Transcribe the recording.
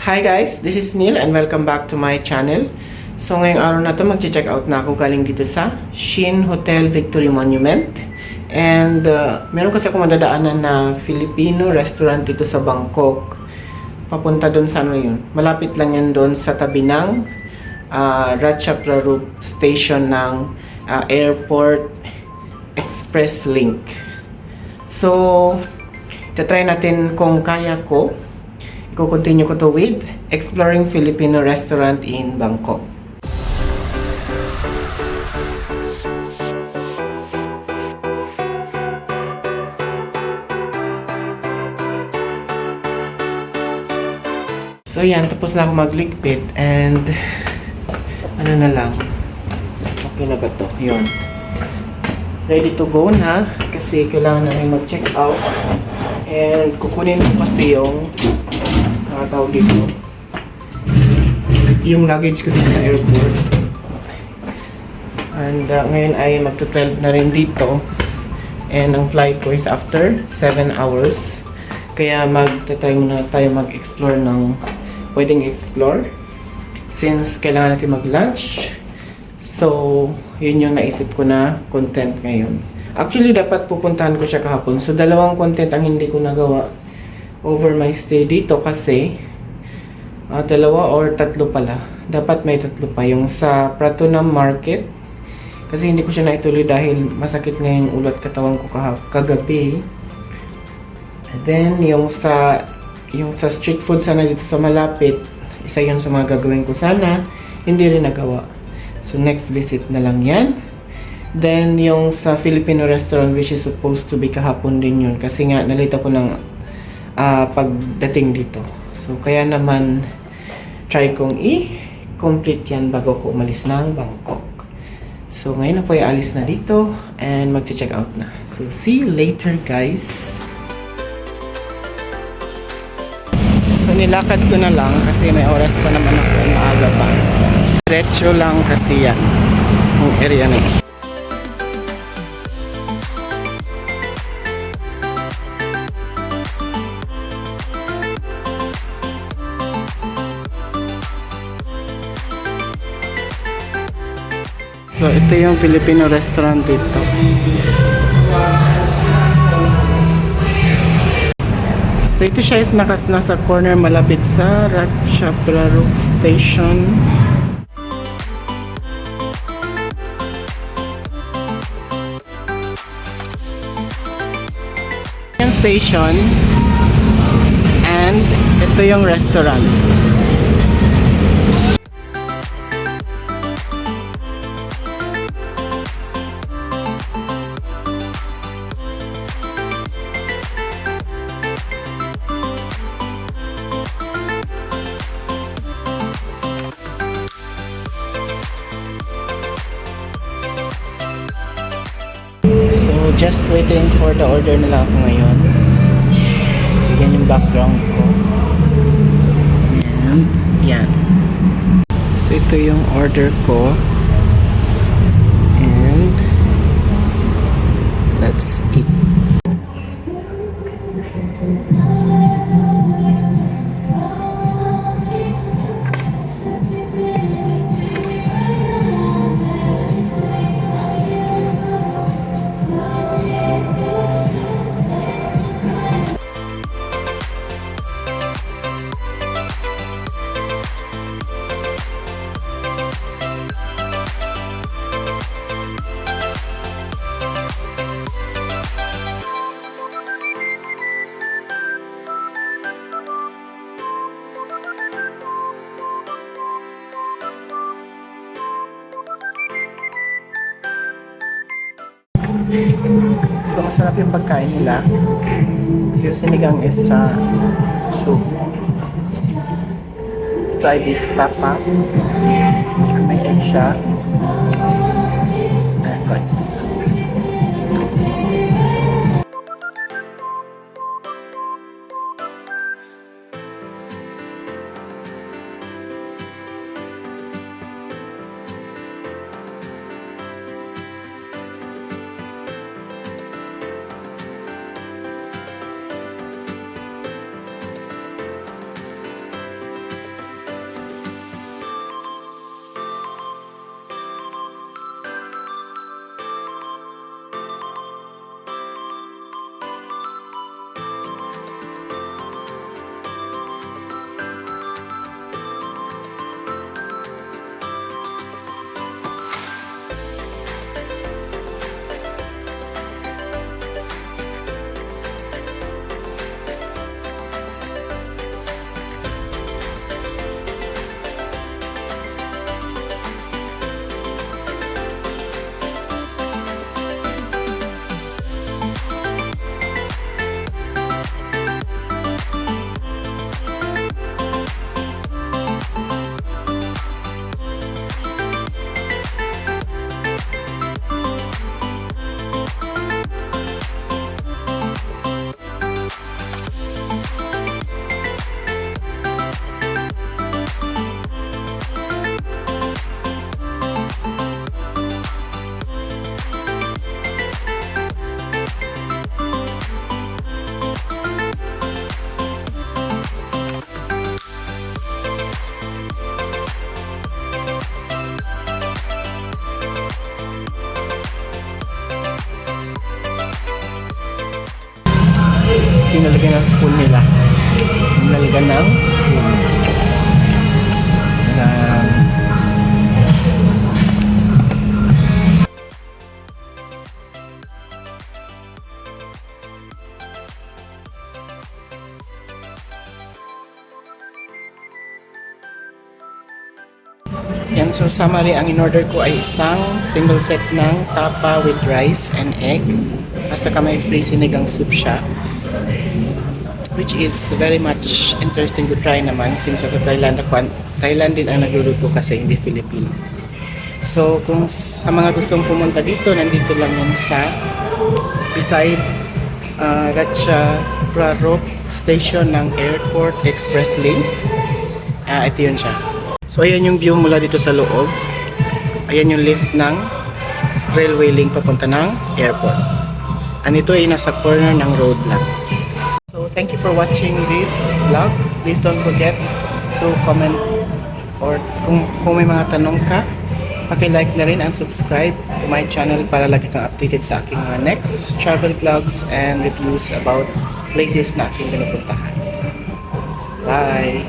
Hi guys, this is Neil and welcome back to my channel. So ngayong araw na to mag-check out na ako galing dito sa Shin Hotel Victory Monument. And meron kasi ako madadaanan na Filipino restaurant dito sa Bangkok. Papunta doon sa ano yun. Malapit lang yan doon sa tabi ng Ratchaprarut Station ng Airport Express Link. So, try natin kung kaya ko. Continue ko to with exploring Filipino restaurant in Bangkok. So yan, tapos na ako magligpit and ano na lang, okay na ba to? Yun. Ready to go na kasi kailangan na rin mag-check out and kukunin ko kasi yung tawag dito yung luggage ko dito sa airport and ngayon ay magto-12 na rin dito and ang flight ko is after 7 hours kaya magta-try muna tayo mag-explore ng pwedeng explore since kailangan natin mag-lunch. So yun yung naisip ko na content ngayon. Actually dapat pupuntahan ko siya kahapon, so dalawang content ang hindi ko nagawa over my stay dito kasi dalawa or tatlo pala. Dapat may tatlo pa. Yung sa Pratunam Market kasi hindi ko siya naituloy dahil masakit nga yung ulat katawan ko kagabi. And then yung sa street food sana dito sa malapit, isa yun sa mga gagawin ko sana, hindi rin nagawa. So next visit na lang yan. Then yung sa Filipino restaurant which is supposed to be kahapon din yun kasi nga nalito ko ng pagdating dito. So, kaya naman try kong i-complete yan bago ko umalis ng Bangkok. So, ngayon na po alis na dito and mag-check out na. So, see you later guys. So, nilakad ko na lang kasi may oras pa naman ako, maaga pa. Diretso lang kasi yan yung area na yun. So, ito yung Filipino restaurant dito. So, ito siya is nasa corner malapit sa Ratchaprarut Station. Yung station and ito yung restaurant. Just waiting for the order na lang ako ngayon. So, yan yung background ko. And, yan. So, ito yung order ko. And, let's eat. So, masarap yung pagkain nila. Yung sinigang is sa soup. Ito ay beef tapa. May egg siya. And rice. lalagyan ng spoon nila. Lalagyan ng spoon. Yan. Yan, so summary, ang in-order ko ay isang single set ng tapa with rice and egg. At saka may free sinigang soup siya. Which is very much interesting to try naman since sa Thailand, Thailand din ang nagluluto kasi hindi Filipino. So kung sa mga gustong pumunta dito, nandito lang yun sa beside Ratcha Prarok Station ng Airport Express Link. Ito yun siya. So ayan yung view mula dito sa loob. Ayan yung lift ng railway link papunta ng airport. And ito ay nasa corner ng road lang. So thank you for watching this vlog. Please don't forget to comment or kung may mga tanong ka, paki-like na rin and subscribe to my channel para lagi kang updated sa aking mga next travel vlogs and reviews about places na aking pinupuntahan. Bye!